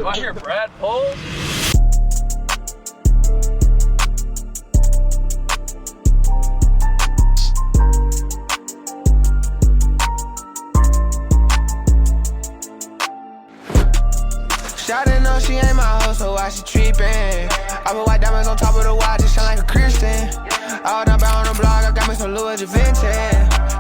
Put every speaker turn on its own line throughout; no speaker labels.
Do I hear Brad Poles?
Shawty know she ain't my hoe, so why she trippin'? I put white diamonds on top of the watch, just shine like a Christian. All down on the block, I got me some Louis Da Vinci.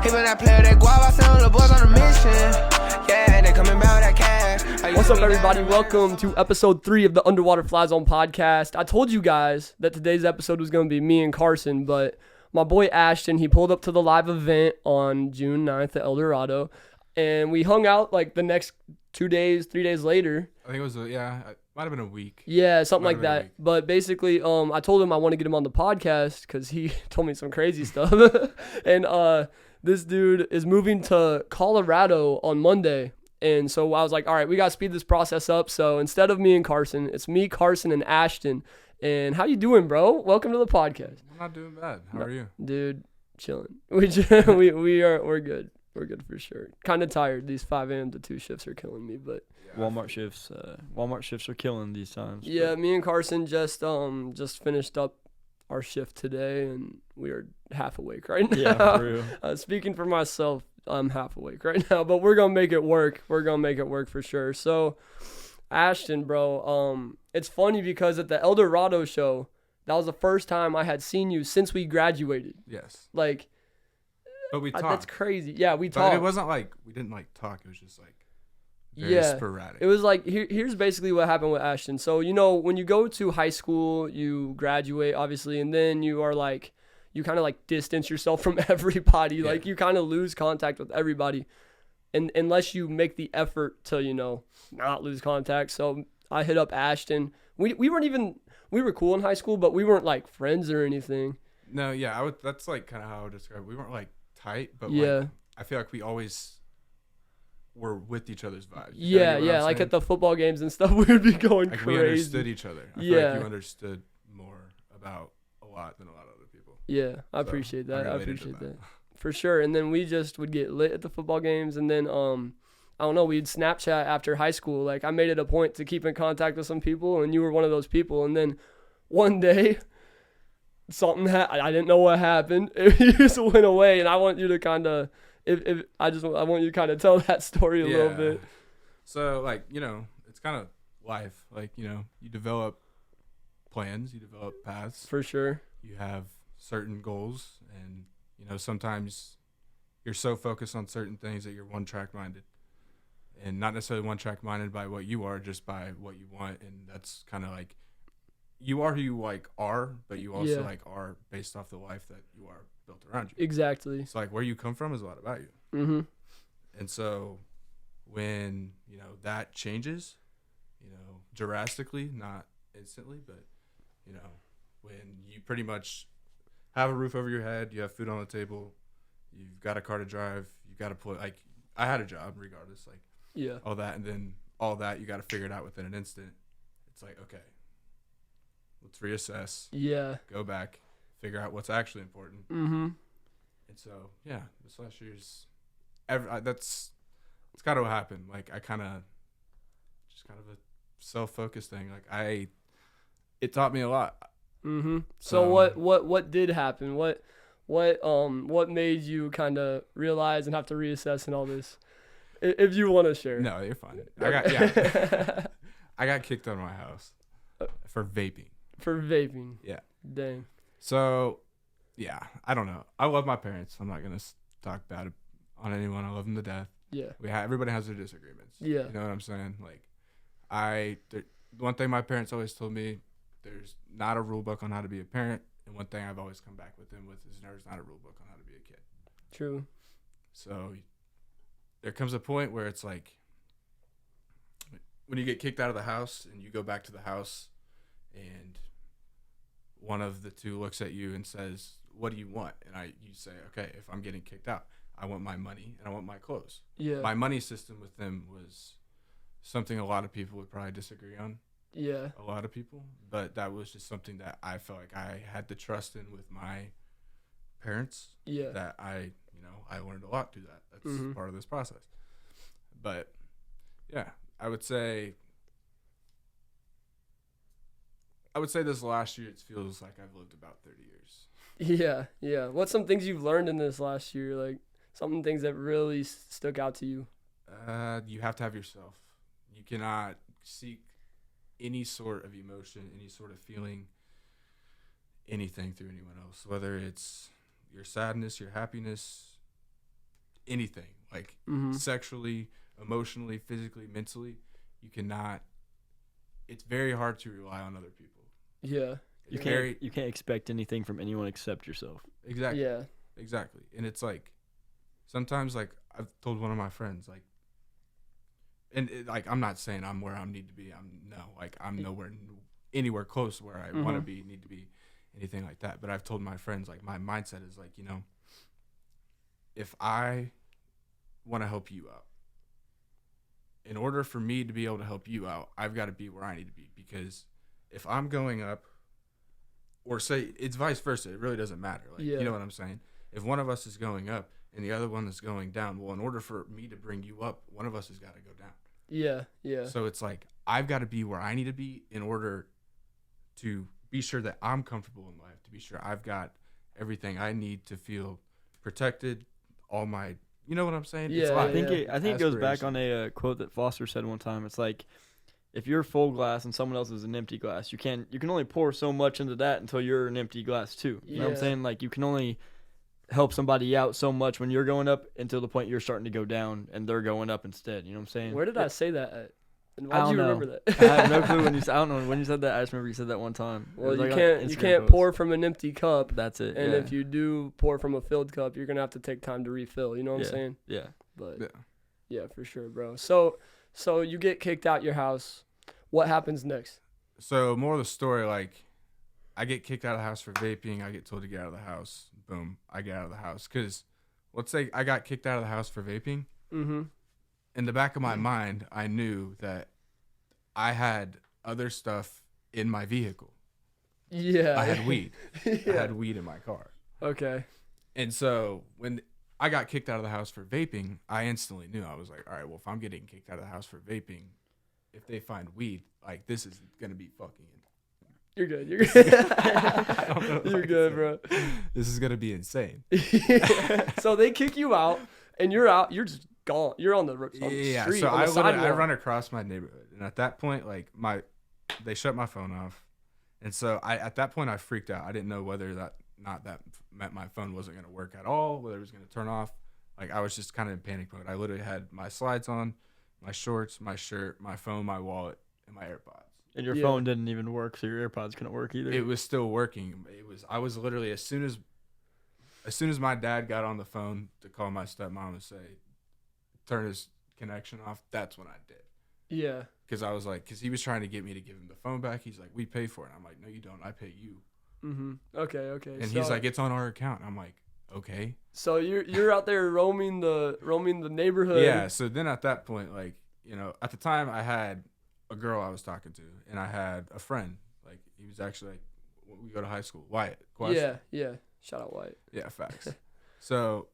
He been that player, that guava, I send all the boys on a mission. Yeah, they coming back with that cash.
What's up, everybody? Welcome to episode 3 of the Underwater FlyZone Podcast. I told you guys that today's episode was going to be me and Carson, but my boy Ashton, he pulled up to the live event on June 9th at El Dorado, and we hung out like the next 3 days later.
I think it was, it might have been a week.
Yeah, something like that. But basically, I told him I want to get him on the podcast because he told me some crazy stuff. And this dude is moving to Colorado on Monday. And so I was like, all right, we got to speed this process up. So instead of me and Carson, it's me, Carson, and Ashton. And how you doing, bro? Welcome to the podcast.
I'm not doing bad. How are you?
Dude, chilling. We're good. We're good for sure. Kind of tired. These 5 a.m. to 2 shifts are killing me, but
Walmart shifts are killing these times.
Yeah, me and Carson just finished up our shift today, and we are half awake right now.
Yeah, for real.
Speaking for myself, I'm half awake right now, but we're gonna make it work. We're gonna make it work for sure. So, Ashton, bro, it's funny because at the El Dorado show, that was the first time I had seen you since we graduated.
Yes.
Like,
but we talked.
That's crazy. Yeah, we
but
talked.
It wasn't like we didn't like talk. It was just like very sporadic.
It was like here's basically what happened with Ashton. So, you know, when you go to high school, you graduate obviously, and then you are like you kind of like distance yourself from everybody.
Yeah.
Like you kind of lose contact with everybody. And unless you make the effort to, you know, not lose contact. So, I hit up Ashton. We were cool in high school, but we weren't like friends or anything.
No, yeah, that's like kind of how I would describe it. We weren't like tight, but
yeah.
like I feel like we always were with each other's vibes.
Yeah, like at the football games and stuff, we would be going
like
crazy.
We understood each other. I feel like you understood more about a lot than a lot of other people.
Yeah, I appreciate that. I appreciate that. For sure. And then we just would get lit at the football games, and then I don't know, we'd Snapchat after high school. Like I made it a point to keep in contact with some people, and you were one of those people. And then one day something I didn't know what happened. It just went away, and I want you to kind of I want you to kind of tell that story a little bit.
So like, you know, it's kind of life. Like, you know, you develop plans, you develop paths.
For sure.
You have certain goals, and you know, sometimes you're so focused on certain things that you're one-track minded. And not necessarily one-track minded by what you are, just by what you want. And that's kind of like you are who you like are, but you also like are based off the life that you are built around you.
Exactly.
It's like where you come from is a lot about you.
Mm-hmm.
And so when, you know, that changes, you know, drastically, not instantly, but, you know, when you pretty much have a roof over your head, you have food on the table, you've got a car to drive, you've got to put, like, I had a job regardless, like, all that, and then all that, you got to figure it out within an instant. It's like, okay, let's reassess.
Yeah.
Go back, figure out what's actually important.
Mm-hmm.
And so, yeah, this last year's, that's kind of what happened. Like, I kind of, just kind of a self-focused thing. Like, it taught me a lot.
Mm-hmm. So what did happen? What made you kind of realize and have to reassess and all this? If you want to share.
No, you're fine. I got kicked out of my house for vaping.
For vaping.
Yeah.
Dang.
So, yeah, I don't know. I love my parents. I'm not gonna talk bad on anyone. I love them to death.
Yeah.
Everybody has their disagreements.
Yeah.
You know what I'm saying? Like, one thing my parents always told me, there's not a rule book on how to be a parent, and one thing I've always come back with them with is there's not a rule book on how to be a kid.
True.
So there comes a point where it's like when you get kicked out of the house and you go back to the house and one of the two looks at you and says, what do you want? And you say, okay, if I'm getting kicked out, I want my money and I want my clothes.
Yeah.
My money system with them was something a lot of people would probably disagree on.
Yeah.
A lot of people. But that was just something that I felt like I had to trust in with my parents.
Yeah.
That I learned a lot through that. That's part of this process. But yeah, I would say I would say this last year, it feels like I've lived about 30 years.
Yeah. What's some things you've learned in this last year? Like some things that really stuck out to you?
You have to have yourself. You cannot seek any sort of emotion, any sort of feeling, anything through anyone else, whether it's your sadness, your happiness, anything, like sexually, emotionally, physically, mentally. You cannot. It's very hard to rely on other people.
Yeah.
You can't expect anything from anyone except yourself.
Exactly.
Yeah.
Exactly. And it's like sometimes, like, I've told one of my friends, like, and like, I'm not saying I'm where I need to be. I'm nowhere anywhere close to where I want to be, need to be, anything like that. But I've told my friends, like, my mindset is like, if I want to help you out, in order for me to be able to help you out, I've got to be where I need to be. Because if I'm going up, or say it's vice versa, it really doesn't matter. Like, you know what I'm saying? If one of us is going up and the other one is going down, well, in order for me to bring you up, one of us has got to go down.
Yeah.
So it's like, I've got to be where I need to be in order to be sure that I'm comfortable in life, to be sure I've got everything I need to feel protected, all my, you know what I'm saying?
Yeah,
It's a lot.
I think it goes back on
Aspiration.
a quote that Foster said one time. It's like, if you're full glass and someone else is an empty glass, you can only pour so much into that until you're an empty glass too. You know what I'm
Yeah.
saying? Like, you can only help somebody out so much when you're going up until the point you're starting to go down and they're going up instead. You know what I'm saying?
Where did I say that at? And
I
why did
don't
you
know.
remember that?
I have no clue when you. I don't know when you said that. I just remember you said that one time. It
Well,
was
you
like on
can't
an
you
Instagram
can't
post.
pour from an empty cup.
That's it.
And
yeah.
if you do pour from a filled cup, you're gonna have to take time to refill. You know what I'm saying?
Yeah.
But
Yeah.
yeah, for sure, bro. So you get kicked out your house. What happens next?
So more of the story, like, I get kicked out of the house for vaping. I get told to get out of the house. Boom, I get out of the house. Because let's say I got kicked out of the house for vaping.
Mm-hmm.
In the back of my mind, I knew that I had other stuff in my vehicle.
Yeah.
I had weed.
Yeah.
I had weed in my car.
Okay.
And so when I got kicked out of the house for vaping, I instantly knew. I was like, all right, well, if I'm getting kicked out of the house for vaping, if they find weed, like, this is going to be fucking.
You're good. You're good.
I don't know if I
You're
can
good,
say
bro.
This is going to be insane.
So they kick you out, and you're out. You're just gone. You're on the
Yeah,
street.
so
on the
I
sidewalk.
run across my neighborhood, and at that point, like, they shut my phone off, and so at that point I freaked out. I didn't know whether that meant my phone wasn't gonna work at all, whether it was gonna turn off. Like, I was just kind of in panic mode. I literally had my slides on, my shorts, my shirt, my phone, my wallet, and my AirPods.
And your
Yeah.
phone didn't even work, so your AirPods couldn't work either.
It was still working. I was literally, as soon as my dad got on the phone to call my stepmom and say turn his connection off, that's when I did.
Yeah.
Because he was trying to get me to give him the phone back. He's like, we pay for it. I'm like, no, you don't. I pay you.
Mm-hmm. Okay.
And he's like, it's on our account. I'm like, okay.
so you're out there roaming the neighborhood.
Yeah. So then at that point, like, at the time I had a girl I was talking to, and I had a friend. Like, he was actually, like, we go to high school. Wyatt. Quest.
Yeah. Shout out White.
Yeah, facts. So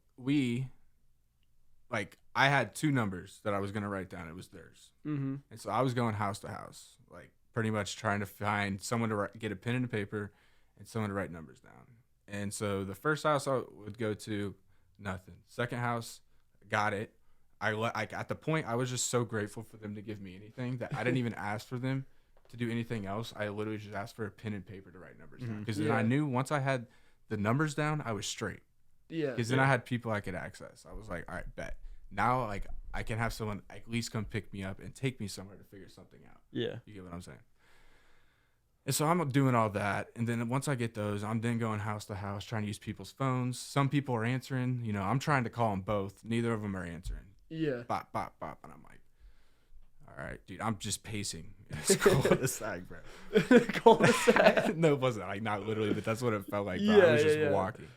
I had 2 numbers that I was going to write down. It was theirs.
Mm-hmm.
And so I was going house to house, like, pretty much trying to find someone to get a pen and a paper and someone to write numbers down. And so the first house I would go to, nothing. Second house, got it. At the point, I was just so grateful for them to give me anything that I didn't even ask for them to do anything else. I literally just asked for a pen and paper to write numbers down. Because then I knew once I had the numbers down, I was straight.
Yeah.
Because then I had people I could access. I was like, all right, bet. Now, like, I can have someone at least come pick me up and take me somewhere to figure something out.
Yeah.
You get what I'm saying? And so I'm doing all that. And then once I get those, I'm then going house to house, trying to use people's phones. Some people are answering. I'm trying to call them both. Neither of them are answering.
Yeah.
Bop, bop, bop. And I'm like, all right, dude, I'm just pacing. It's cul-de-sac, bro.
Cul-de-sac.
No, it wasn't. Like, not literally, but that's what it felt like. Bro.
Yeah,
I was just
yeah.
walking.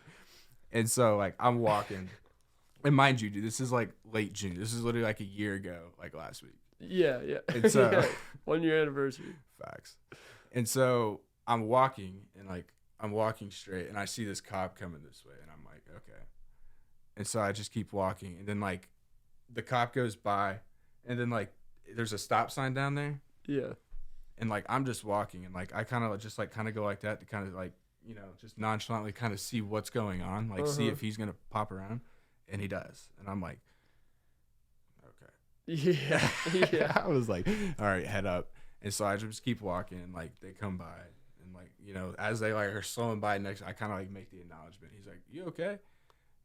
And so, like, I'm walking. And mind you, dude, this is, like, late June. This is literally, like, a year ago, like, last week.
Yeah.
And so,
Yeah. 1 year anniversary.
facts. And so I'm walking, and, like, I'm walking straight, and I see this cop coming this way, and I'm like, okay. And so I just keep walking, and then, like, the cop goes by, and then, like, there's a stop sign down there.
Yeah.
And like I'm just walking, and like I kind of just like kind of go like that to kind of like, you know, just nonchalantly kind of see what's going on, like see if he's gonna pop around, and he does, and I'm like, okay,
Yeah.
I was like, all right, head up, and so I just keep walking, and like they come by, and like, you know, as they like are slowing by next, I kind of like make the acknowledgement. He's like, you okay?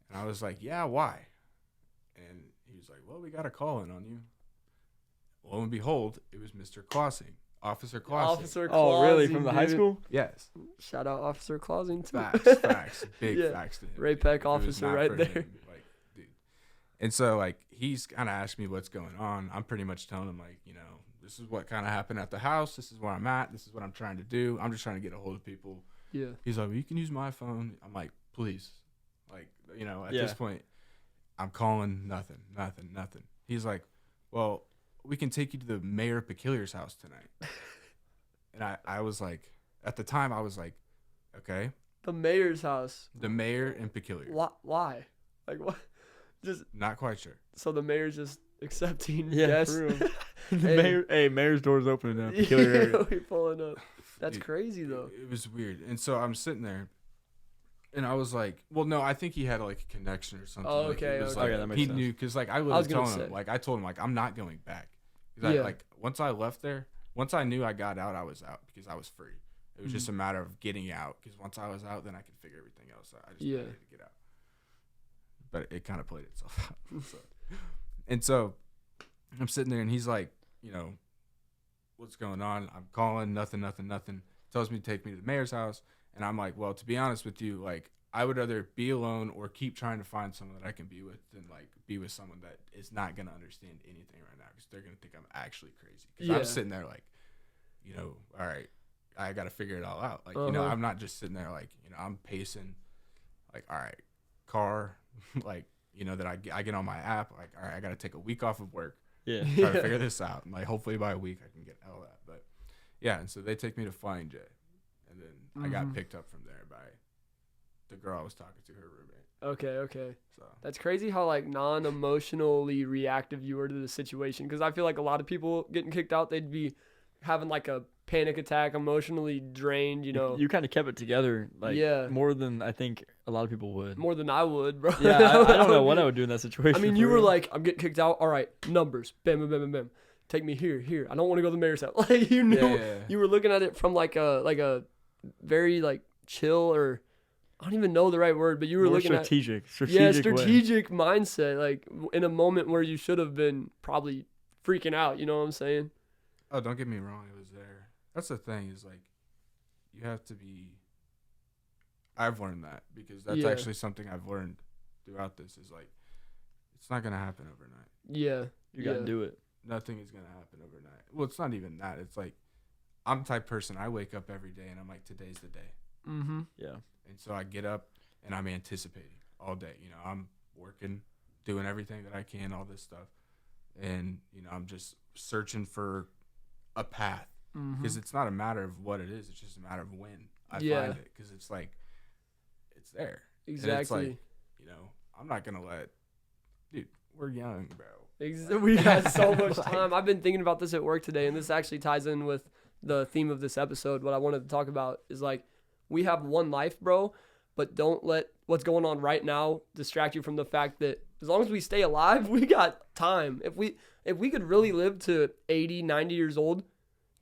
And I was like, yeah, why? And he was like, well, we got a call in on you. Lo and behold, it was Mr. Clausing. Officer Clausing.
Officer Clausing.
Oh, really? From the high
dude.
school?
Yes.
Shout out Officer Clausing too.
Facts. Big
Yeah.
facts to him.
Ray
dude.
Peck
If it was
officer
not
right
for
there.
him, like, dude. And so, like, he's kind of asked me what's going on. I'm pretty much telling him, like, you know, this is what kind of happened at the house. This is where I'm at. This is what I'm trying to do. I'm just trying to get a hold of people.
Yeah.
He's like, well, you can use my phone. I'm like, please. Like, you know, at this point, I'm calling nothing. He's like, well, we can take you to the mayor of Peculiar's house tonight. And I was like, at the time, I was like, okay.
The mayor's house.
The mayor in Peculiar.
Why? Like what? Just
Not quite sure.
so the mayor's just accepting
Yeah,
guests.
for real.
Hey.
Mayor's door's open in a peculiar area.
We pulling up. That's
Dude,
crazy though.
It was weird. And so I'm sitting there, and I was like, well, no, I think he had like a connection or something.
Oh,
Like,
okay,
it was
okay.
like,
Okay, that makes
he
sense.
knew, because like I
was
was
gonna
telling him,
say.
like I told him, like I'm not going back. 'Cause
Yeah.
like once I left there, once I knew I got out, I was out because I was free. It was just a matter of getting out, because once I was out, then I could figure everything else out. I just needed to get out. But it kind of played itself out. And so I'm sitting there, and he's like, you know, what's going on? I'm calling, nothing. Tells me to take me to the mayor's house. And I'm like, well, to be honest with you, like, I would rather be alone or keep trying to find someone that I can be with than, like, be with someone that is not going to understand anything right now, because they're going to think I'm actually crazy. Because I'm sitting there like, you know, all right, I got to figure it all out. Like, you know, I'm not just sitting there like, you know, I'm pacing, like, all right, car, like, you know, that I get on my app, like, all right, I got to take a week off of work.
Yeah.
Try to figure this out. And like, hopefully by a week I can get out of that. But yeah, and so they take me to Flying J, and then I got picked up from there by the girl I was talking to, her roommate.
Okay.
So
That's crazy how like non-emotionally reactive you were to the situation, because I feel like a lot of people getting kicked out, they'd be having like a panic attack, emotionally drained, you know.
You kind of kept it together, like
Yeah.
more than I think a lot of people would.
More than I would, bro.
Yeah, I don't know what I would do in that situation.
I mean,
for
you were
real.
like, I'm getting kicked out. All right, numbers. Bam. Take me here. I don't want to go to the mayor's house. Like, you knew,
Yeah.
you were looking at it from like a very like chill, or I don't even know the right word, but you were
more
looking
strategic
at
way.
strategic mindset, like in a moment where you should have been probably freaking out. You know what I'm saying?
Oh, don't get me wrong, it was there. That's the thing, is like, you have to be. I've learned that, because that's
Yeah.
actually something I've learned throughout this, is like, it's not gonna happen overnight.
Yeah.
You gotta do it.
Nothing is gonna happen overnight. Well, it's not even that. It's like, I'm the type of person, I wake up every day and I'm like, today's the day.
Mm-hmm.
Yeah.
And so I get up and I'm anticipating all day. You know, I'm working, doing everything that I can, all this stuff. And, you know, I'm just searching for a path, because it's not a matter of what it is. It's just a matter of when I find it, because it's like, it's there. And
Exactly.
it's like, you know, I'm not going to dude, we're young, bro.
We got so much time. I've been thinking about this at work today, and this actually ties in with the theme of this episode. What I wanted to talk about is like, we have one life, bro, but don't let what's going on right now distract you from the fact that as long as we stay alive, we got time. If we could really live to 80, 90 years old, do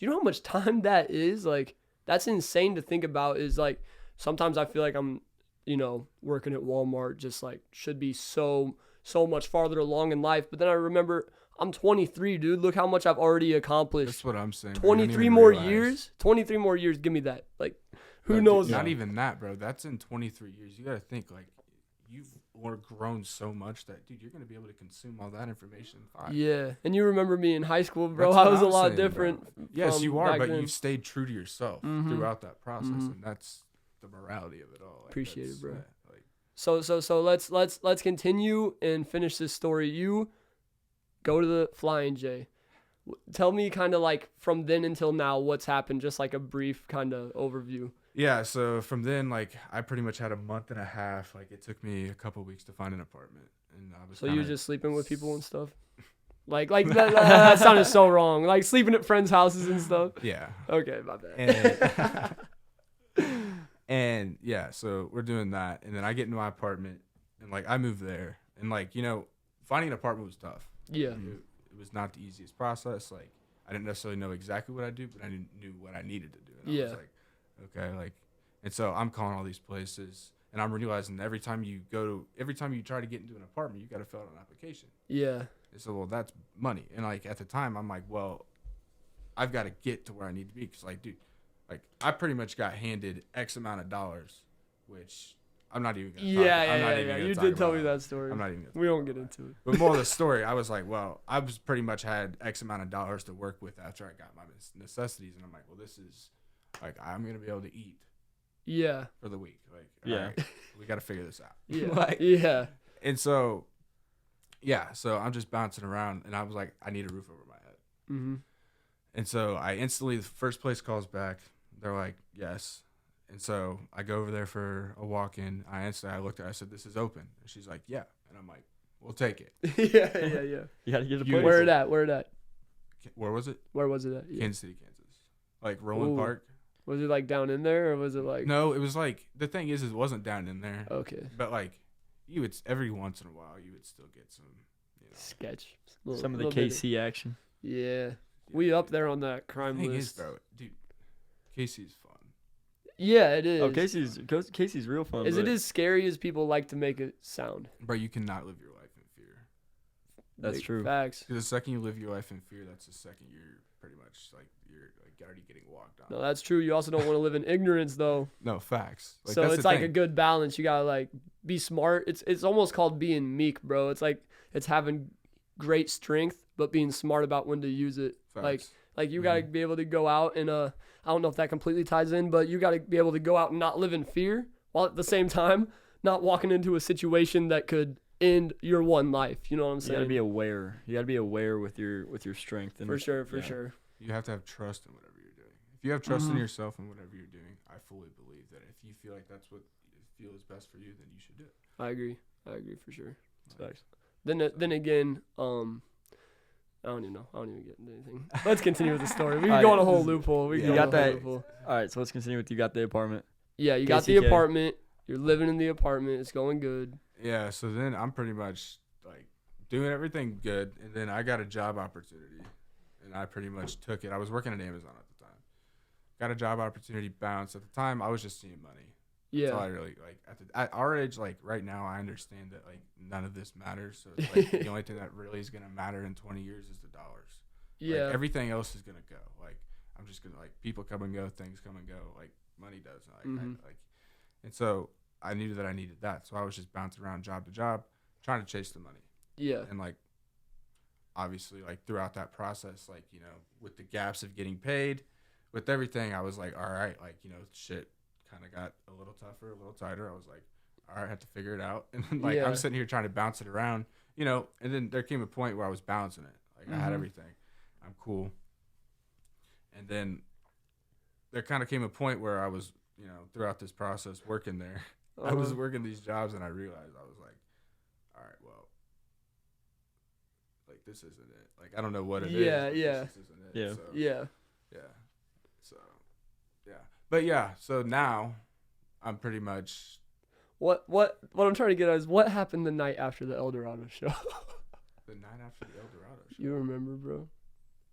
you know how much time that is? Like, that's insane to think about. Is like, sometimes I feel like I'm, you know, working at Walmart, just like should be so much farther along in life. But then I remember I'm 23, dude. Look how much I've already accomplished.
That's what I'm saying.
23 more years. 23 more years. Give me that. Like, who knows?
Not even that, bro. That's in 23 years. You got to think, like, you've grown so much that, dude, you're going to be able to consume all that information in 5
Yeah. And you remember me in high school, bro.
That's
I
what
was a
I'm
lot
saying,
different.
bro. Yes,
from
you are,
back
but
then.
you've stayed true to yourself throughout that process, and that's the morality of it all. Like,
Appreciate
that's-
it, bro.
yeah, like,
So let's continue and finish this story. You go to the Flying J. Tell me kind of like from then until now what's happened, just like a brief kind of overview.
yeah, so from then, like, I pretty much had a month and a half. Like, it took me a couple weeks to find an apartment, and I was
So you were
kinda-
just sleeping with people and stuff? That sounded so wrong. Like sleeping at friends' houses and stuff.
Yeah.
Okay, my bad.
And yeah, so we're doing that, and then I get into my apartment, and like I moved there, and like finding an apartment was tough.
Yeah.
It was not the easiest process. Like I didn't necessarily know exactly what I do, but I knew what I needed to do. And I was like, okay, like, and so I'm calling all these places, and I'm realizing every time you try to get into an apartment, you got to fill out an application.
Yeah.
And so, well, that's money. And like at the time, I'm like, well, I've got to get to where I need to be, because like, dude, like I pretty much got handed X amount of dollars, which I'm not even gonna talk about.
Yeah. You did tell me that story.
I'm not even gonna
we won't get into it.
But more of the story, I was like, well, I was pretty much had X amount of dollars to work with after I got my necessities, and I'm like, well, this is like I'm gonna be able to eat.
Yeah.
For the week, like,
yeah,
all right, we got to figure this out.
Yeah. Yeah.
And so, yeah, so I'm just bouncing around, and I was like, I need a roof over my head.
Mm-hmm.
And so I instantly, the first place calls back. They're like, yes. And so I go over there for a walk-in. I looked at her. I said, this is open. And she's like, yeah. And I'm like, we'll take it.
Yeah.
You got to get a place.
Where it at?
Where was it?
Where was it at? Yeah.
Kansas City, Kansas. Like Roland Park.
Was it like down in there, or was it like?
No, it was like, the thing is it wasn't down in there.
Okay.
But like, every once in a while, you would still get some,
sketch.
Some of the KC action.
Yeah. We up there on that crime
the thing
list.
is, bro, dude, Casey's fun.
Yeah, it is.
Oh, Casey's real fun.
Is it as scary as people like to make it sound?
Bro, you cannot live your life in fear.
That's
Big
true.
Facts.
Because the second you live your life in fear, that's the second you're pretty much like you're like already getting walked on.
No, that's true. You also don't want to live in ignorance, though.
No, facts. Like,
so
that's
it's
the
like
thing.
a good balance. You gotta like be smart. It's almost called being meek, bro. It's like it's having great strength, but being smart about when to use it.
Facts.
Like you gotta be able to go out and I don't know if that completely ties in, but you gotta be able to go out and not live in fear, while at the same time not walking into a situation that could end your one life. You know what I'm saying?
You gotta be aware. You gotta be aware with your strength. And
for sure.
You have to have trust in whatever you're doing. If you have trust in yourself and whatever you're doing, I fully believe that if you feel like that's what you feel is best for you, then you should do it.
I agree for sure.
Facts.
Then again, I don't even know. I don't even get into anything. Let's continue with the story. We can
All
go
right,
on a whole loophole.
you got that. All right, so let's continue with you got the apartment.
Yeah, you got the
KCK.
apartment. You're living in the apartment. It's going good.
Yeah, so then I'm pretty much like doing everything good, and then I got a job opportunity, and I pretty much took it. I was working at Amazon at the time. Got a job opportunity, bounced. At the time, I was just seeing money. That's all I really like. At our age, like right now, I understand that like none of this matters. So it's like the only thing that really is gonna matter in 20 years is the dollars.
Yeah.
Like, everything else is gonna go. Like I'm just gonna like people come and go, things come and go. Like money does. And so I knew that I needed that. So I was just bouncing around job to job, trying to chase the money.
Yeah.
And like obviously like throughout that process, like with the gaps of getting paid, with everything, I was like, all right, like shit kind of got a little tougher, a little tighter. I was like, all right, I have to figure it out. And then, like I'm sitting here trying to bounce it around, and then there came a point where I was balancing it. Like I had everything. I'm cool. And then there kind of came a point where I was, throughout this process working there, I was working these jobs, and I realized I was like, all right, well, like this isn't it. Like I don't know what it is.
Yeah.
This isn't it.
Yeah.
So,
Yeah.
So, yeah. But yeah, so now I'm pretty much.
What I'm trying to get at is what happened the night after the El Dorado show.
The night after the El Dorado show.
You remember, bro?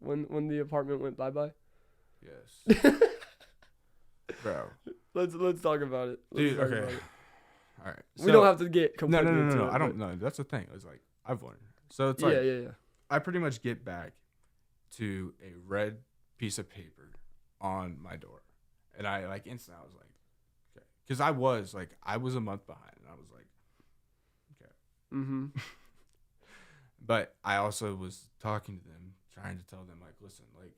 When the apartment went bye-bye?
Yes. Bro.
Let's talk about it.
Dude, okay. All right.
We don't have to get completely into
No.
it,
I don't know. That's the thing. It's like I've learned. So it's like
yeah.
I pretty much get back to a red piece of paper on my door. And I like instantly I was like, okay. Because I was a month behind, and I was like, okay.
Mm-hmm.
But I also was talking to them, trying to tell them like, listen, like,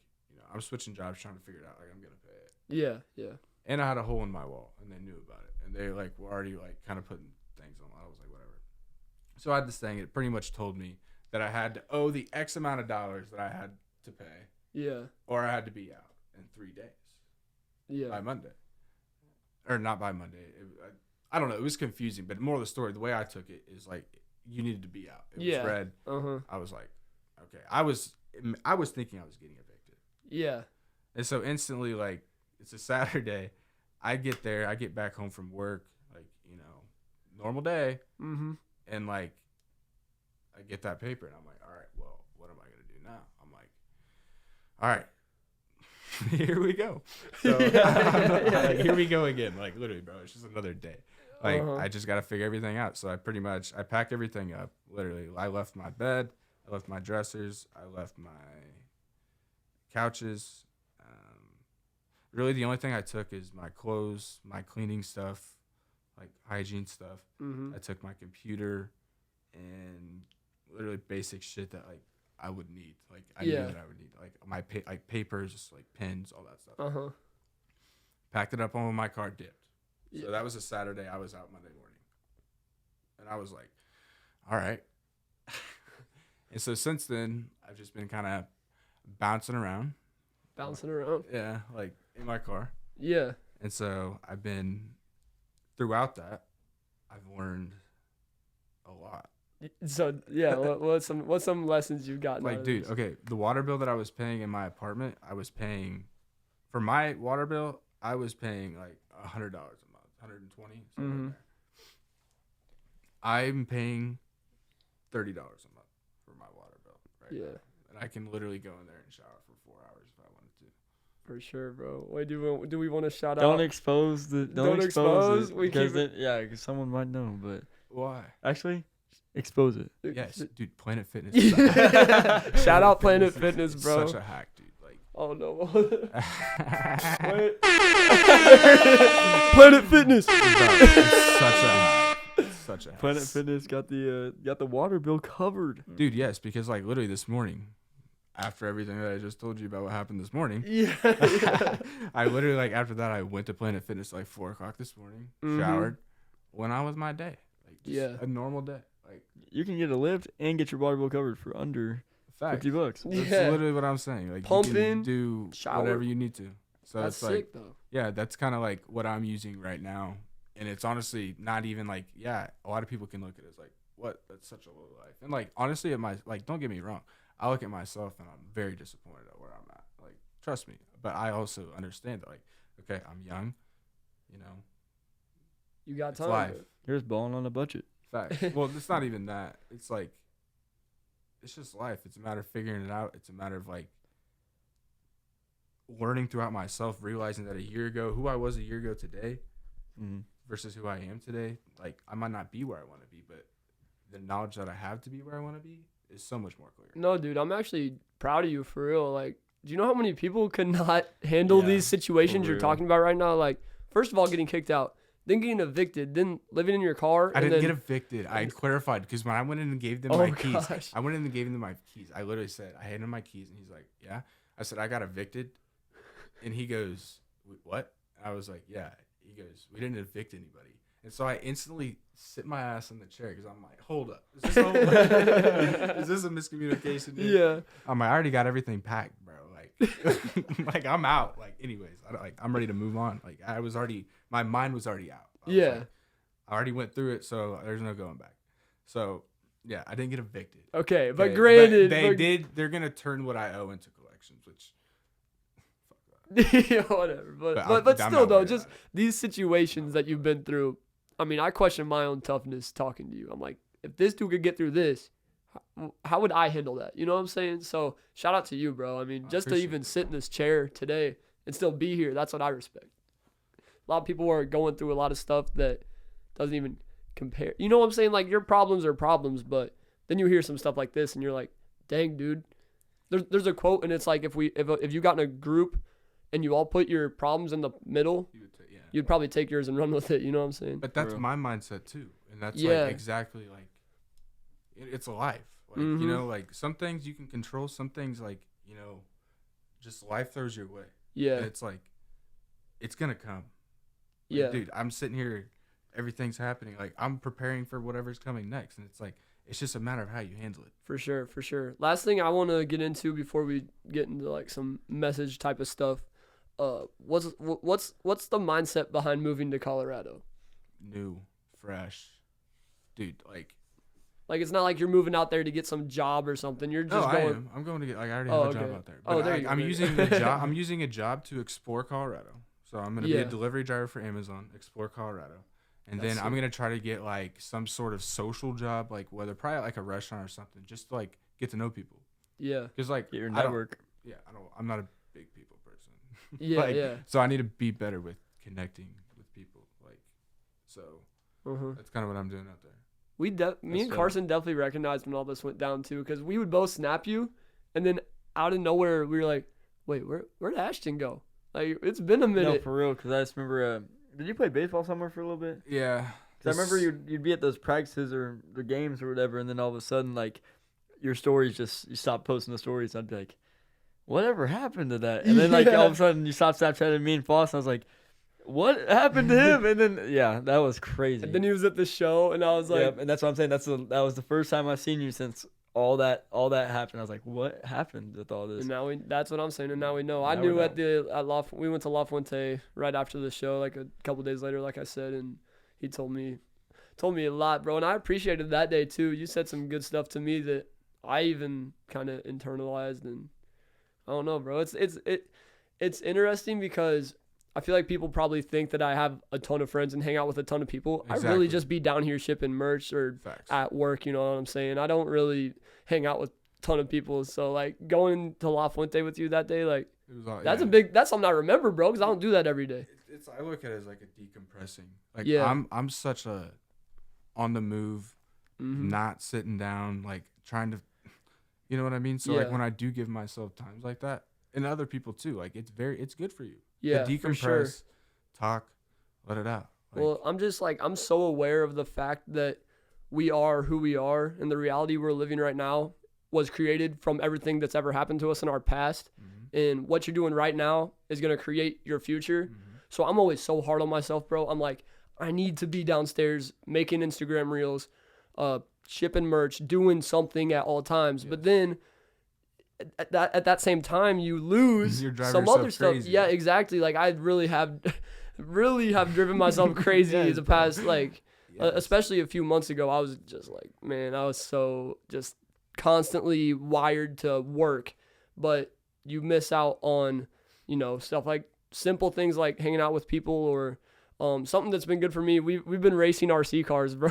I'm switching jobs, trying to figure it out. Like I'm gonna pay it.
Yeah.
And I had a hole in my wall, and they knew about it, and they like were already like kind of putting things on. I was like, whatever. So I had this thing. It pretty much told me that I had to owe the X amount of dollars that I had to pay.
Yeah.
Or I had to be out in 3 days.
Yeah.
By Monday. Or not by Monday. I don't know. It was confusing, but more of the story, the way I took it is like you needed to be out. It was red.
Uh-huh.
I was like, okay. okay, I was thinking I was getting evicted.
Yeah.
And so instantly, like, it's a Saturday. I get there. I get back home from work, like, normal day.
Mm-hmm.
And, like, I get that paper, and I'm like, all right, well, what am I going to do now? I'm like, all right, here we go. So, like, here we go again. Like, literally, bro, it's just another day. Like, I just got to figure everything out. So I packed everything up. Literally, I left my bed. I left my dressers. I left my couches. Really, the only thing I took is my clothes, my cleaning stuff, like hygiene stuff.
Mm-hmm.
I took my computer and literally basic shit that, like, I would need. Like, I knew that I would need. Like, my papers, like pens, all that stuff.
Uh-huh.
Packed it up on my car, dipped.
Yeah.
So that was a Saturday. I was out Monday morning. And I was like, all right. And so since then, I've just been kind of bouncing around.
Bouncing around.
Yeah, like in my car.
Yeah.
And so I've been, throughout that, I've learned a lot.
So yeah, what's some lessons you've gotten?
Like, dude, okay, the water bill that I was paying in my apartment, for my water bill, I was paying like $100 a month, 120.
Mm-hmm.
Like I'm paying $30 a month for my water bill right now. And I can literally go in there and shower for 4 hours if I wanted to.
For sure, bro. Wait, do we want to shout
Don't
out?
expose the.
Don't expose.
It,
We
because
keep
because someone might know, but
Why?
actually, expose it.
Yes, dude, Planet Fitness. Is a hack.
Shout out Planet Fitness,
It's
bro.
such a hack, dude. Like,
Oh no. Wait. Planet Fitness.
bro, it's such a hack. It's such a hack.
Planet Fitness got the water bill covered.
Dude, yes, because like literally this morning, after everything that I just told you about what happened this morning,
Yeah.
I literally, like, after that, I went to Planet Fitness like 4 o'clock this morning, showered, went on with my day. Like, just a normal day. Like,
You can get a lift and get your water bill covered for under
fact.
$50.
That's
Yeah.
literally what I'm saying. Like,
Pump
you can
in,
do
shower.
whatever you need to. So
That's
it's like,
sick though.
yeah, that's kind of like what I'm using right now. And it's honestly not even like, yeah, a lot of people can look at it as like, what? That's such a low life. And like, honestly, don't get me wrong. I look at myself and I'm very disappointed at where I'm at. Like, trust me. But I also understand that, like, okay, I'm young,
You got
it's
time.
life.
You're just balling on a budget.
Facts. Well, it's not even that. It's like, it's just life. It's a matter of figuring it out. It's a matter of like learning throughout myself, realizing that who I was a year ago today versus who I am today. Like, I might not be where I want to be, but the knowledge that I have to be where I want to be is so much more clear.
No, dude, I'm actually proud of you for real. Like, do you know how many people could not handle these situations you're
real.
talking about right now? Like, first of all, getting kicked out, then getting evicted, then living in your car.
I
and
didn't
then,
get evicted. I clarified because when I went in and gave them
Oh,
my keys,
gosh.
I literally said, I handed him my keys, and he's like, yeah. I said, I got evicted. And he goes, what? And I was like, yeah. He goes, we didn't evict anybody. And so I instantly sit my ass in the chair because I'm like, hold up. Is this a miscommunication? Dude?
Yeah.
I'm like, I already got everything packed, bro. Like, like I'm out. Like, anyways, I'm ready to move on. Like, my mind was already out.
Yeah.
I already went through it, so there's no going back. So, yeah, I didn't get evicted.
Okay, but
Okay,
granted.
They're going to turn what I owe into collections, which,
Yeah, whatever. But
I'm
still,
not
though,
worried
just
about it.
these situations that you've been through. I mean, I question my own toughness talking to you. I'm like, if this dude could get through this, how would I handle that? You know what I'm saying? So shout out to you, bro. I mean, just to even sit in this chair today and still be here, that's what I respect. A lot of people are going through a lot of stuff that doesn't even compare. You know what I'm saying? Like, your problems are problems, but then you hear some stuff like this and you're like, dang, dude. There's a quote, and it's like, if you got in a group and you all put your problems in the middle, you'd probably take yours and run with it. You know what I'm saying?
But that's my mindset too, and that's
Yeah.
like exactly like it's a life. Like, you know, like some things you can control, some things like, just life throws your way.
Yeah.
And it's like, it's gonna come. Like,
Yeah.
dude, I'm sitting here, everything's happening. Like, I'm preparing for whatever's coming next, and it's like, it's just a matter of how you handle it.
For sure, for sure. Last thing I want to get into before we get into like some message type of stuff, what's the mindset behind moving to Colorado?
New, fresh, dude. Like,
Like, it's not like you're moving out there to get some job or something. You're just
I
going.
am. I'm going to get. Like, I already
Oh,
have a
okay.
job out there.
Oh,
But
there you go.
I'm
There you
using
go.
a job. I'm using a job to explore Colorado. So I'm going to be
Yeah.
a delivery driver for Amazon, explore Colorado, and
That's
then I'm
sick.
going to try to get like some sort of social job, like whether probably like a restaurant or something, just to like get to know people.
Yeah.
Because like
Get your
I don't-
network.
I'm not a big people person.
Yeah.
Like,
yeah.
So I need to be better with connecting with people. Like, so
Uh-huh.
that's kind of what I'm doing out there.
Me
That's
and
dope.
Carson definitely recognized when all this went down too, because we would both snap you, and then out of nowhere we were like, "Wait, where'd Ashton go? Like, it's been a
No,
minute."
for real. Because I just remember. Did you play baseball somewhere for a little bit?
Yeah.
Because I remember you'd be at those practices or the games or whatever, and then all of a sudden, like, your stories just, you stop posting the stories. I'd be like, whatever happened to that? And then, like, all of a sudden, you stopped Snapchatting me and Foss, and I was like, what happened to him? And then, yeah, that was crazy.
And then he was at the show, and I was like,
Yep, and that's what I'm saying. That was the first time I've seen you since all that happened. I was like, what happened with all this?
and now that's what I'm saying, and now we know. I
Now
knew
we
we went to La Fuente right after the show, like a couple days later, like I said, and he told me a lot, bro, and I appreciated that day too. You said some good stuff to me that I even kind of internalized, and I don't know, bro. It's interesting because I feel like people probably think that I have a ton of friends and hang out with a ton of people. I
Exactly.
really just be down here shipping merch or
Facts.
at work, you know what I'm saying? I don't really hang out with a ton of people. So, like, going to La Fuente with you that day, like,
It was all,
that's
yeah.
that's something I remember, bro, because I don't do that every day.
It's I look at it as like a decompressing. Like
Yeah.
I'm such a on the move,
Mhm.
not sitting down, like trying to, you know what I mean? So like
Yeah.
when I do give myself times like that, and other people too, like it's good for you.
Yeah,
to
for sure.
decompress, talk, let it out. Like,
Well, I'm just like, I'm so aware of the fact that we are who we are, and the reality we're living right now was created from everything that's ever happened to us in our past. And what you're doing right now is going to create your future. So I'm always so hard on myself, bro. I'm like, I need to be downstairs making Instagram reels, shipping merch, doing something at all times. But then at that same time, you lose
You're driving
some
yourself
other stuff.
crazy.
Yeah, exactly. Like, I really have driven myself crazy
Yes,
the
bro.
past, like,
Yes.
especially a few months ago. I was just like, man, I was so just constantly wired to work, but you miss out on, you know, stuff like simple things like hanging out with people or something that's been good for me. We've been racing RC cars, bro.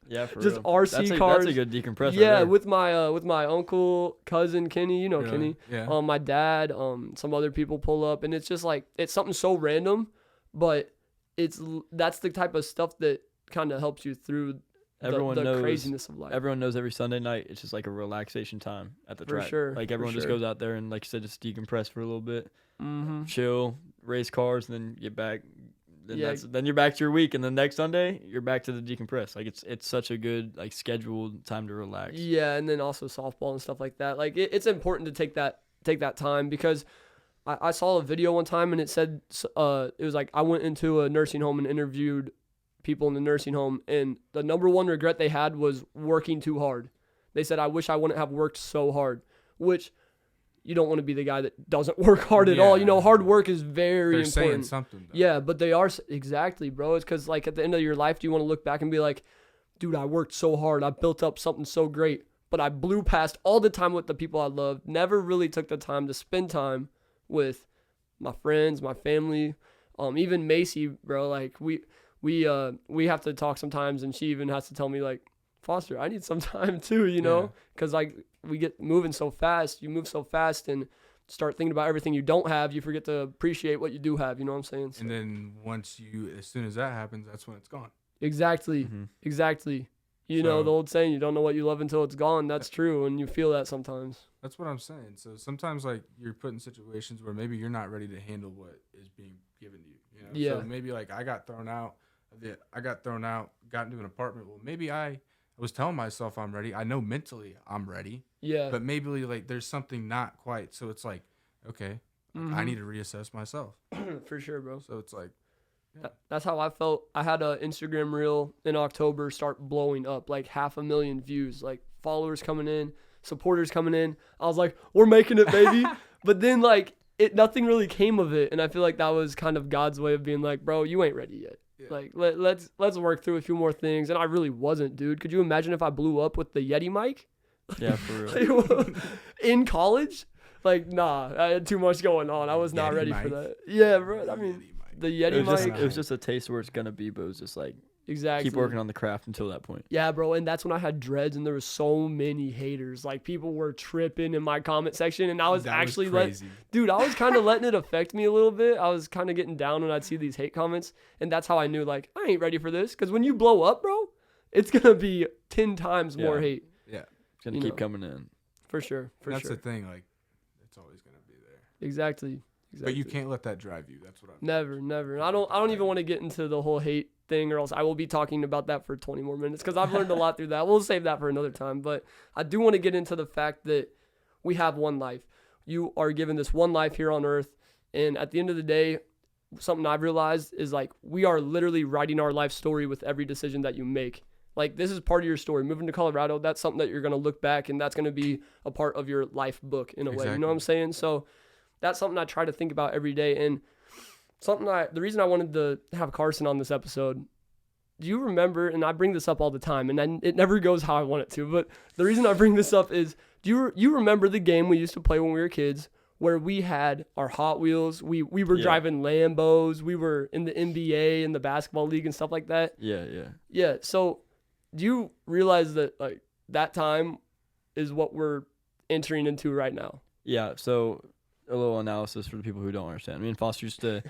Yeah, for
Just
real.
RC cars.
That's a good decompressor.
Yeah,
there.
with my uncle, cousin Kenny, you know
Really?
Kenny.
Yeah.
My dad, some other people pull up, and it's just like it's something so random, but that's the type of stuff that kind of helps you through
Everyone
the
knows.
craziness of life.
Everyone knows every Sunday night it's just like a relaxation time at the
For
track.
sure,
Like
for
everyone just
sure.
goes out there and, like you said, just decompress for a little bit,
Mm-hmm.
chill, race cars, and then get back. Then
Yeah.
then you're back to your week, and the next Sunday you're back to the decompress. Like it's such a good like scheduled time to relax.
Yeah, and then also softball and stuff like that. Like it's important to take that time because I saw a video one time and it said it was like I went into a nursing home and interviewed people in the nursing home, and the number one regret they had was working too hard. They said, I wish I wouldn't have worked so hard, which you don't want to be the guy that doesn't work hard at all. You know,
Yeah.
hard work is very
They're saying
important.
something. Though.
Yeah, but they are exactly, bro. It's because like at the end of your life, do you want to look back and be like, dude, I worked so hard. I built up something so great, but I blew past all the time with the people I loved. Never really took the time to spend time with my friends, my family, even Macy, bro. Like we have to talk sometimes, and she even has to tell me like, Foster, I need some time too, you know, because like we get moving so fast. You move so fast and start thinking about everything you don't have. You forget to appreciate what you do have. You know what I'm saying? So,
And then as soon as that happens, that's when it's gone.
exactly,
Mm-hmm.
exactly. You know
So-
the old saying, you don't know what you love until it's gone. That's true, and you feel that sometimes.
That's what I'm saying. So sometimes like you're put in situations where maybe you're not ready to handle what is being given to you. You know?
Yeah.
So maybe like I got thrown out, got into an apartment. Well, maybe I was telling myself I'm ready. I know mentally I'm ready,
Yeah,
but maybe like there's something not quite. So it's like, okay, like, I
Mhm.
need to reassess myself.
for sure, bro.
So it's like,
That's how I felt. I had an Instagram reel in October start blowing up, like 500,000 views, like followers coming in, supporters coming in. I was like, we're making it, baby. But then like nothing really came of it, and I feel like that was kind of God's way of being like, bro, you ain't ready yet.
Yeah.
Like let's work through a few more things. And I really wasn't, dude. Could you imagine if I blew up with the Yeti mic?
Yeah, for real.
Like, in college? Like, nah, I had too much going on. I was not
Yeti
ready
mic?
for that. Yeah, bro. I mean, the Yeti mic.
It was just a taste of where it's gonna be, but it was just like
Exactly.
keep working on the craft until that point.
Yeah, bro, and that's when I had dreads, and there was so many haters. Like, people were tripping in my comment section, and I was actually dude, I was kind of letting it affect me a little bit. I was kind of getting down when I'd see these hate comments, and that's how I knew, like, I ain't ready for this. Because when you blow up, bro, it's gonna be 10 times more hate.
Yeah.
It's gonna keep coming in.
For sure.
That's the thing. Like, it's always gonna be there.
Exactly.
But you can't let that drive you. That's what I'm.
Never. I don't even want to get into the whole hate thing, or else I will be talking about that for 20 more minutes because I've learned a lot through that. We'll save that for another time. But I do want to get into the fact that we have one life. You are given this one life here on earth, and at the end of the day, something I've realized is, like, we are literally writing our life story with every decision that you make. Like, this is part of your story. Moving to Colorado, that's something that you're going to look back, and that's going to be a part of your life book in a way. You know what I'm saying? So that's something I try to think about every day. And the reason I wanted to have Carson on this episode, do you remember, and I bring this up all the time, and then it never goes how I want it to, but the reason I bring this up is, do you remember the game we used to play when we were kids where we had our Hot Wheels, we were driving Lambos, we were in the NBA and the basketball league and stuff like that? Yeah, so do you realize that, like, that time is what we're entering into right now?
Yeah, so a little analysis for the people who don't understand. Me and Foster used to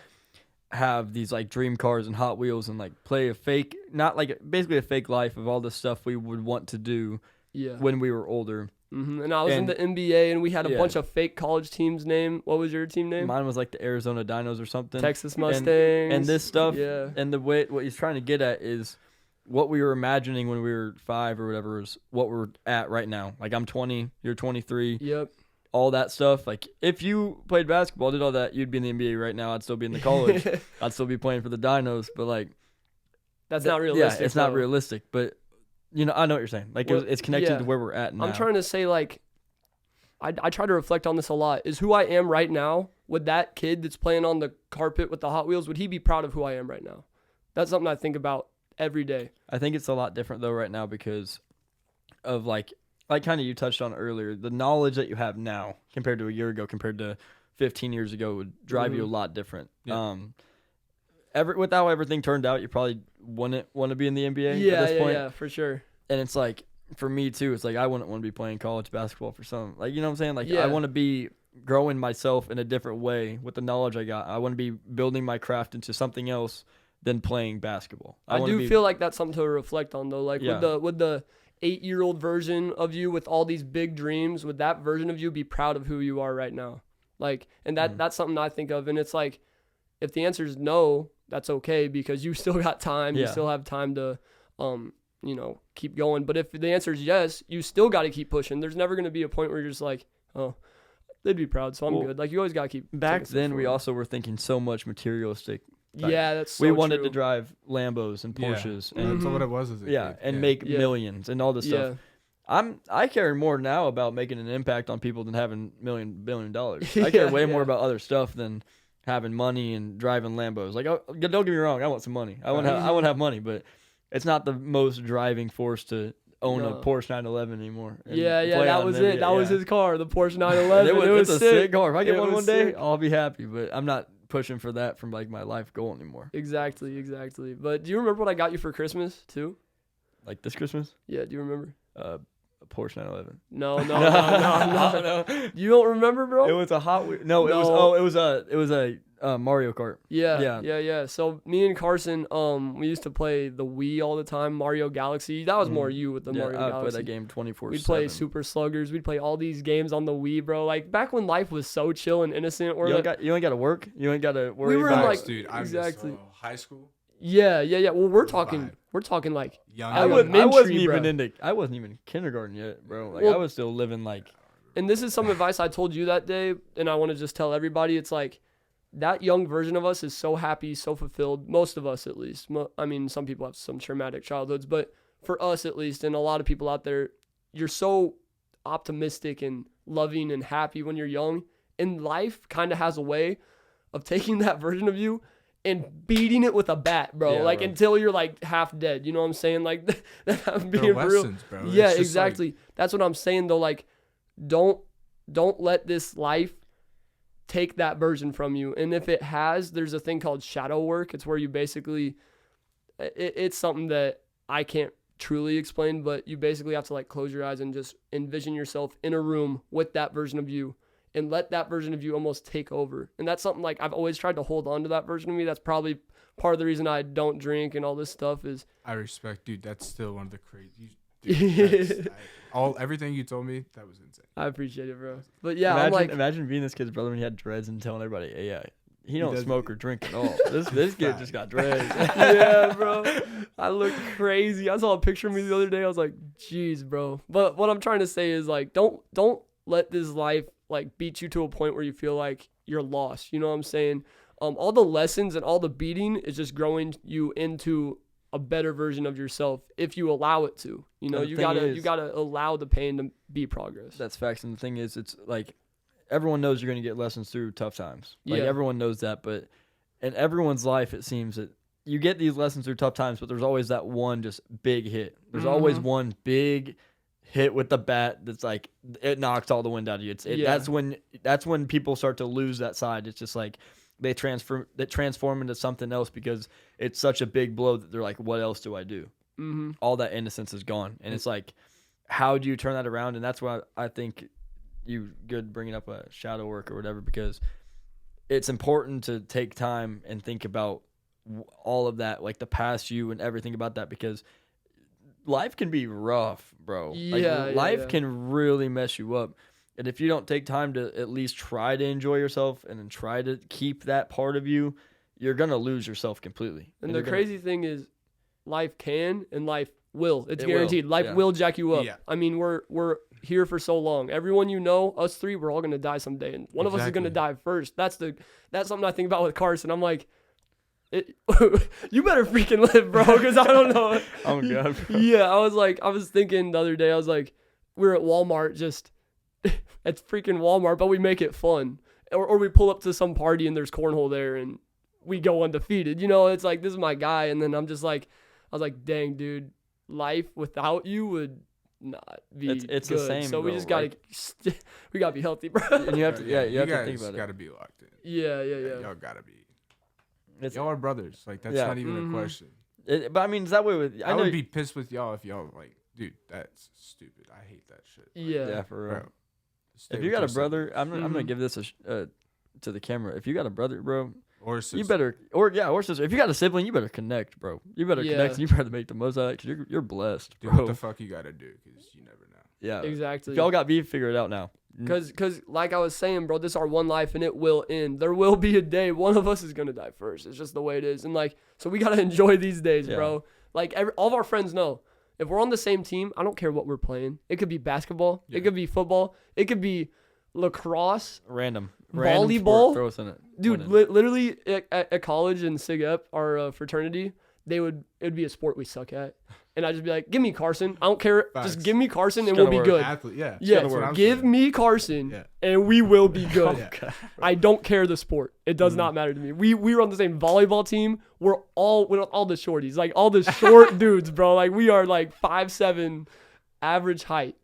have these, like, dream cars and Hot Wheels and, like, play a fake, not like basically a fake life of all the stuff we would want to do when we were older.
Mm-hmm. And I was in the NBA, and we had a bunch of fake college teams name. What was your team name?
Mine was like the Arizona Dinos or something.
Texas Mustangs.
And this stuff, and the way, what he's trying to get at is what we were imagining when we were 5 or whatever is what we're at right now. Like, I'm 20, you're 23.
Yep.
All that stuff. Like, if you played basketball, did all that, you'd be in the NBA right now. I'd still be in the college. I'd still be playing for the Dinos. But, like,
that's not realistic.
Yeah, it's not realistic. But, you know, I know what you're saying. Like, it's connected to where we're at now.
I'm trying to say, like, I try to reflect on this a lot. Is who I am right now, would that kid that's playing on the carpet with the Hot Wheels, would he be proud of who I am right now? That's something I think about every day. I
think it's a lot different, though, right now because of, like kind of you touched on earlier, the knowledge that you have now compared to a year ago, compared to 15 years ago, would drive you a lot different. Yeah. With how everything turned out, you probably wouldn't want to be in the NBA at this point.
Yeah, for sure.
And it's like, for me too, it's like I wouldn't want to be playing college basketball for some, like, you know what I'm saying? Like, I want to be growing myself in a different way with the knowledge I got. I want to be building my craft into something else than playing basketball.
I do feel like that's something to reflect on, though. Like, would the 8-year-old version of you with all these big dreams, would that version of you be proud of who you are right now? Like, and that's something I think of. And it's like, if the answer is no, that's okay because you still got time. You still have time to, you know, keep going. But if the answer is yes, you still got to keep pushing. There's never going to be a point where you're just like, oh, they'd be proud, so I'm good. Like, you always got to keep.
Back then, we also were thinking so much materialistic.
Like, that's so
we wanted
true.
to drive Lambos and Porsches, and
that's what it was as a kid.
And make millions and all this stuff. I care more now about making an impact on people than having billion dollars. I care way more about other stuff than having money and driving Lambos. Like, don't get me wrong, I want some money. I want to have money, but it's not the most driving force to own a Porsche 911 anymore.
That was it. That was his car, the Porsche 911. It was
a sick car. If I get one day, I'll be happy. But I'm not pushing for that from, like, my life goal anymore.
Exactly. But do you remember what I got you for Christmas too?
Like this Christmas?
Yeah. Do you remember?
A Porsche 911.
No. You don't remember, bro?
It was a Hot Wheels. It was a Mario Kart.
Yeah. So me and Carson, we used to play the Wii all the time, Mario Galaxy. That was more you with the Mario Galaxy.
I played that game 24/7.
We'd play Super Sluggers. We'd play all these games on the Wii, bro. Like, back when life was so chill and innocent.
You ain't got to work. You ain't got to worry
we were
about.
Like,
dude, I'm
exactly.
Just, high school.
Yeah. Well, we're talking like
young.
I wasn't even in kindergarten yet, bro. Like, I was still living like.
And this is some advice I told you that day, and I want to just tell everybody. It's like, that young version of us is so happy, so fulfilled. Most of us, at least. I mean, some people have some traumatic childhoods, but for us, at least, and a lot of people out there, you're so optimistic and loving and happy when you're young. And life kind of has a way of taking that version of you and beating it with a bat, bro.
Yeah,
like
bro.
until you're like half dead. You know what I'm saying? Like I'm
They're
being real.
lessons, bro.
Yeah,
It's just
exactly. That's what I'm saying though. Like, don't let this life take that version from you. And if it has, there's a thing called shadow work. It's where you basically, it's something that I can't truly explain, but you basically have to like close your eyes and just envision yourself in a room with that version of you and let that version of you almost take over. And that's something like I've always tried to hold on to that version of me. That's probably part of the reason I don't drink and all this stuff is.
I respect, dude. That's still one of the crazy. Dude, everything you told me, that was insane.
I appreciate it, bro. But yeah,
imagine,
I'm like,
imagine being this kid's brother when he had dreads and telling everybody, hey, yeah, he don't
doesn't-
smoke or drink at all. This kid just got dreads.
yeah, bro. I look crazy. I saw a picture of me the other day. I was like, jeez, bro. But what I'm trying to say is like, don't let this life like beat you to a point where you feel like you're lost. You know what I'm saying? All the lessons and all the beating is just growing you into a better version of yourself if you allow it to. You know,
And the
you
thing
gotta allow the pain to be progress.
That's facts. And the thing is, it's like everyone knows you're going to get lessons through tough times. Like
Yeah.
everyone knows that. But in everyone's life, it seems that you get these lessons through tough times, but there's always that one just big hit. There's always one big hit with the bat that's like it knocks all the wind out of you. That's when people start to lose that side. It's just like they transform into something else because it's such a big blow that they're like, what else do I do?
Mm-hmm.
All that innocence is gone, and it's like, how do you turn that around? And that's why I think you good bringing up a shadow work or whatever, because it's important to take time and think about all of that, like the past you and everything about that, because life can be rough, bro. Life can really mess you up. And if you don't take time to at least try to enjoy yourself and then try to keep that part of you, you're going to lose yourself completely.
And the crazy thing is life can and life will. It's
It
guaranteed.
will,
Life
yeah.
will jack you up.
Yeah.
I mean, we're here for so long. Everyone you know, us three, we're all going to die someday. And one of us is going to die first. That's something I think about with Carson. I'm like, you better freaking live, bro, because I don't know.
Oh, God, bro.
Yeah, I was thinking the other day, I was like, we were at Walmart just, it's freaking Walmart, but we make it fun. Or we pull up to some party and there's cornhole there and we go undefeated. You know, it's like, this is my guy. And then I was like, dang, dude, life without you would not be
it's
good.
the same,
so we
bro.
just got to, we got to be healthy, bro.
And you have to, you have to think
guys
about
gotta
it.
be locked in.
Yeah.
Y'all gotta be.
It's,
Y'all are brothers. Like that's
Yeah.
not even a question.
but I mean, it's that way with.
I
know,
would be pissed with y'all if y'all like, dude, that's stupid. I hate that shit. Like,
Yeah.
for real.
bro, stay
If you
with
got a
yourself.
brother, I'm gonna give this to the camera. If you got a brother, bro,
or sister.
you better or sister. If you got a sibling, you better connect, bro. You better
Yeah.
connect, and you better make the most out of it because you're blessed,
do
bro.
what the fuck you gotta do because you never know.
Yeah,
Exactly.
If y'all got beef, figure it out now.
Cause like I was saying, bro, this is our one life and it will end. There will be a day one of us is gonna die first. It's just the way it is, and like, so we gotta enjoy these days,
Yeah.
bro. Like all of our friends know, if we're on the same team, I don't care what we're playing. It could be basketball,
Yeah.
it could be football, it could be lacrosse,
Random
Volleyball?
sport, throw us in it,
dude.
Win it.
Literally at college in Sig Ep, our fraternity, it'd be a sport we suck at, and I'd just be like, give me Carson. I don't care,
Facts.
just give me Carson, and
Just
we'll be
gotta work.
good.
Athlete, yeah.
Yeah,
That's what I'm
give
saying.
me Carson,
Yeah.
and we will be good.
Yeah.
I don't care the sport. It does not matter to me. We were on the same volleyball team. We're all the shorties, like all the short dudes, bro. Like we are like 5'7", average height,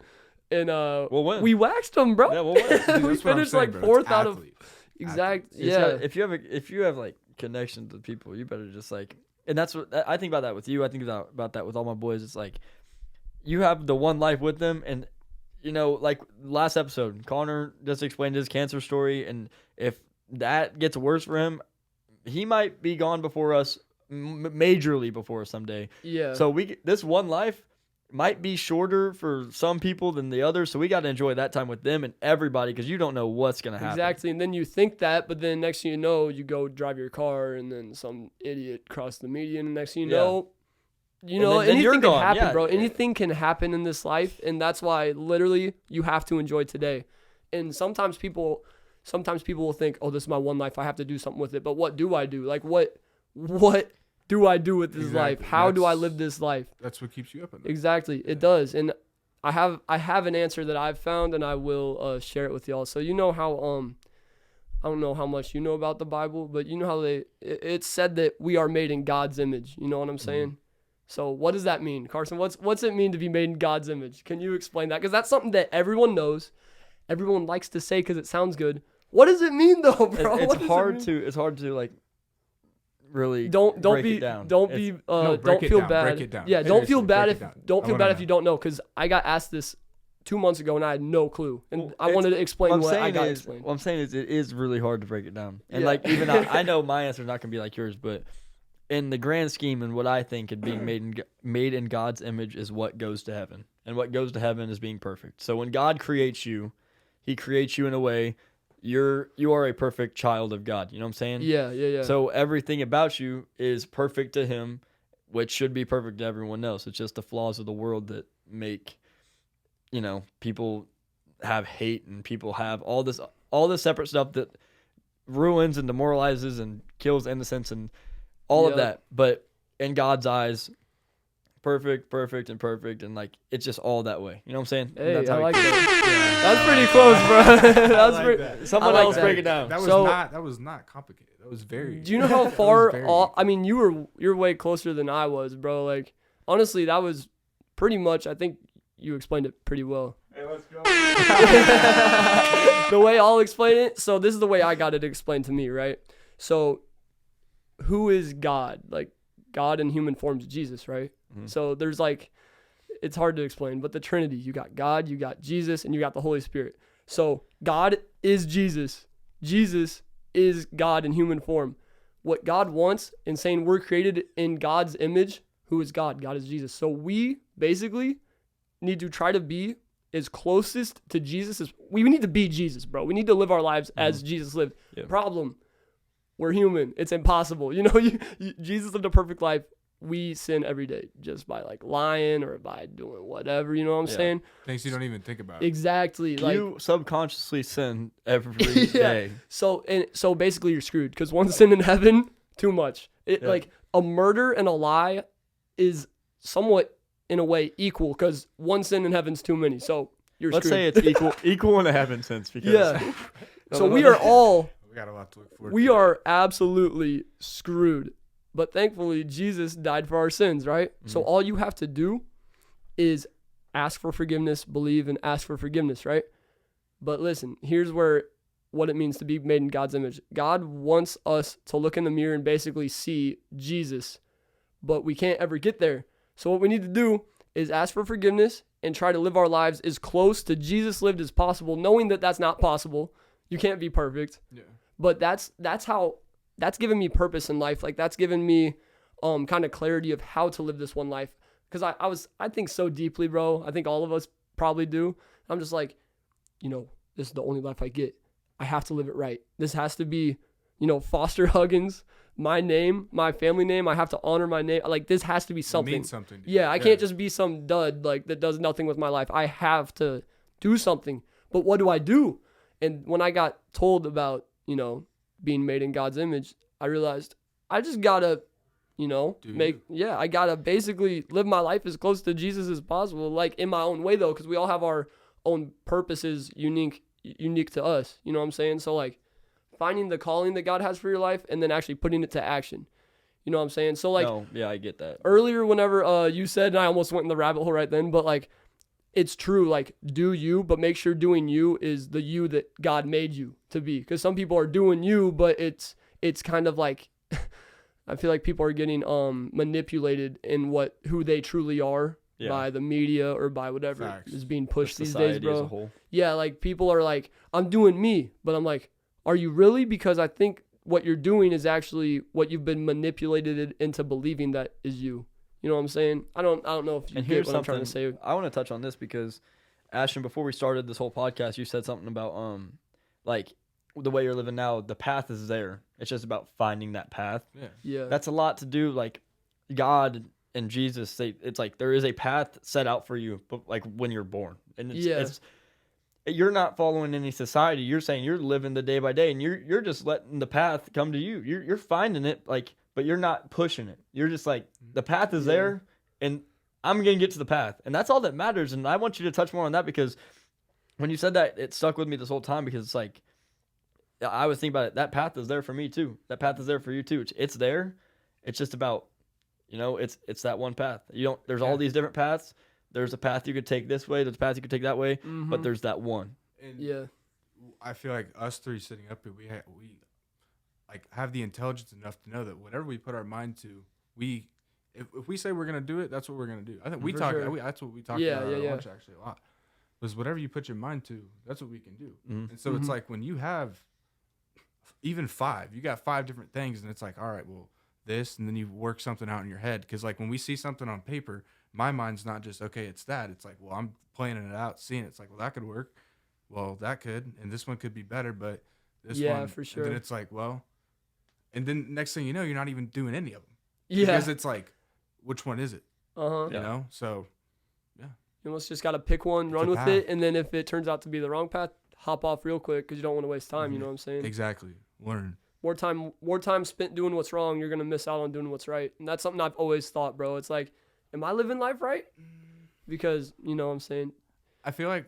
and
We'll win.
we waxed them, bro.
Yeah, we'll win.
we
Dude, that's what I'm
finished
saying,
like
bro.
fourth
It's
out of
athlete.
exact.
It's
Yeah,
got- if you have like connections with people, you better just like, and that's what I think about that with you. I think about that with all my boys. It's like you have the one life with them, and you know, like last episode, Connor just explained his cancer story, and if that gets worse for him, he might be gone before us, majorly before us someday.
yeah.
So this one life might be shorter for some people than the others, so we got to enjoy that time with them and everybody because you don't know what's gonna happen.
Exactly, and then you think that, but then next thing you know, you go drive your car, and then some idiot crossed the median, and next thing you
Yeah.
know,
then you're
anything can
gone.
happen,
Yeah.
bro. Anything can happen in this life, and that's why literally you have to enjoy today. And sometimes people will think, "Oh, this is my one life. I have to do something with it." But what do I do? Like what do I do with this life?
Exactly.
How do I
That's-
live this life?
That's what keeps you up at night.
Exactly, it does. And I have an answer that I've found, and I will share it with y'all. So you know how I don't know how much you know about the Bible, but you know how it's said that we are made in God's image. You know what I'm saying? So what does that mean, Carson? What's it mean to be made in God's image? Can you explain that? Because that's something that everyone knows. Everyone likes to say because it sounds good. What does it mean though, bro?
It's hard to like really
don't
break
be
it down.
don't feel bad.
Break it down.
Yeah, don't feel bad if
if
you don't know, because I got asked this 2 months ago and I had no clue, and
Well,
I wanted to explain what I got explained.
What I'm saying is it is really hard to break it down, and
Yeah.
like even I know my answer is not gonna be like yours, but in the grand scheme and what I think of being made in God's image is what goes to heaven, and what goes to heaven is being perfect. So when God creates you, He creates you in a way you are a perfect child of God. You know what I'm saying?
Yeah.
So everything about you is perfect to Him, which should be perfect to everyone else. It's just the flaws of the world that make, people have hate, and people have all this separate stuff that ruins and demoralizes and kills innocence and all of that. But in God's eyes, perfect, and like it's just all that way. You know what I'm saying?
Hey,
That's
I
how
like
he created
that. That's pretty close, bro. That's
like
pretty.
that.
Someone
I like
else
that.
break it down.
That was
So-
not complicated. That was very.
Do you know how
that was
far?
very-
I mean, you're way closer than I was, bro. Like honestly, that was pretty much. I think you explained it pretty well.
Hey, let's go.
The way I'll explain it. So this is the way I got it explained to me, right? So, who is God? Like God in human form is Jesus, right?
Mhm.
So there's like, it's hard to explain, but the Trinity. You got God, you got Jesus, and you got the Holy Spirit. So God is Jesus. Jesus is God in human form. What God wants in saying we're created in God's image, who is God? God is Jesus. So we basically need to try to be as closest to Jesus as we need to be Jesus, bro. We need to live our lives as Jesus lived.
Yeah.
Problem, we're human. It's impossible. Jesus lived a perfect life. We sin every day just by like lying or by doing whatever. You know what I'm
Yeah.
saying?
Things you don't even think about.
Exactly. Like
You subconsciously sin every
Yeah.
day.
So basically you're screwed because one sin in heaven, too much.
Yeah.
Like a murder and a lie is somewhat in a way equal because one sin in heaven's too many. So you're
Let's
screwed.
say it's equal in a heaven sense because
Yeah. So we are all
We got a lot to look forward.
we
to.
are absolutely screwed. But thankfully Jesus died for our sins, right? So all you have to do is ask for forgiveness, believe, and ask for forgiveness, right? But listen, here's what it means to be made in God's image. God wants us to look in the mirror and basically see Jesus, but we can't ever get there. So what we need to do is ask for forgiveness and try to live our lives as close to Jesus lived as possible, knowing that that's not possible. You can't be perfect.
Yeah.
But that's given me purpose in life. Like that's given me kind of clarity of how to live this one life. Because I think so deeply, bro. I think all of us probably do. I'm just like, this is the only life I get. I have to live it right. This has to be, Foster Huggins, my name, my family name. I have to honor my name. Like this has to be
It
something.
means something. to you.
Yeah, I can't just be some dud like that does nothing with my life. I have to do something. But what do I do? And when I got told about, being made in God's image, I realized I just gotta, I gotta basically live my life as close to Jesus as possible, like in my own way though, because we all have our own purposes unique to us. You know what I'm saying? So like finding the calling that God has for your life and then actually putting it to action. You know what I'm saying? So like
I get that.
earlier whenever you said, and I almost went in the rabbit hole right then, but like it's true, like do you, but make sure doing you is the you that God made you to be. Because some people are doing you, but it's kind of like I feel like people are getting manipulated in who they truly are by the media or by whatever
Facts.
is being pushed these
Society
days, bro.
as a whole.
Yeah, like people are like, I'm doing me, but I'm like, are you really? Because I think what you're doing is actually what you've been manipulated into believing that is you. You know what I'm saying? I don't know if you
And
get
here's
what I'm
something
trying to say.
I want to touch on this because Ashton, before we started this whole podcast, you said something about like the way you're living now, the path is there. It's just about finding that path.
Yeah.
Yeah.
That's a lot to do. Like God and Jesus, it's like there is a path set out for you, but like when you're born, and it's you're not following any society. You're saying you're living the day by day, and you're just letting the path come to you. You're finding it, like, but you're not pushing it. You're just like the path is there, and I'm gonna get to the path, and that's all that matters. And I want you to touch more on that because when you said that, it stuck with me this whole time because it's like I was thinking about it. That path is there for me too. That path is there for you too. It's there. It's just about, it's that one path. There's all these different paths. There's a path you could take this way. There's a path you could take that way. But there's that one.
And
Yeah.
I feel like us three sitting up here, we like have the intelligence enough to know that whatever we put our mind to, if we say we're gonna do it, that's what we're gonna do. I think we
For
talk.
sure.
That's what we talked about at lunch actually a lot. Was whatever you put your mind to, that's what we can do. And so it's like when you have even 5, you got 5 different things, and it's like, all right, well, this, and then you work something out in your head. Because like when we see something on paper, my mind's not just okay, it's that. It's like, well, I'm planning it out, seeing it. It's like, well, that could work. Well, that could, and this one could be better, but this one.
Yeah, for sure.
And then it's like, well, and then next thing you know, you're not even doing any of them.
Yeah.
Because it's like, which one is it?
Uh-huh.
You know? So, yeah.
You almost just got to pick one, run with it, and then if it turns out to be the wrong path, hop off real quick because you don't want to waste time. You know what I'm saying?
Exactly. Learn.
More time spent doing what's wrong, you're gonna miss out on doing what's right, and that's something I've always thought, bro. It's like, am I living life right? Because you know what I'm saying.
I feel like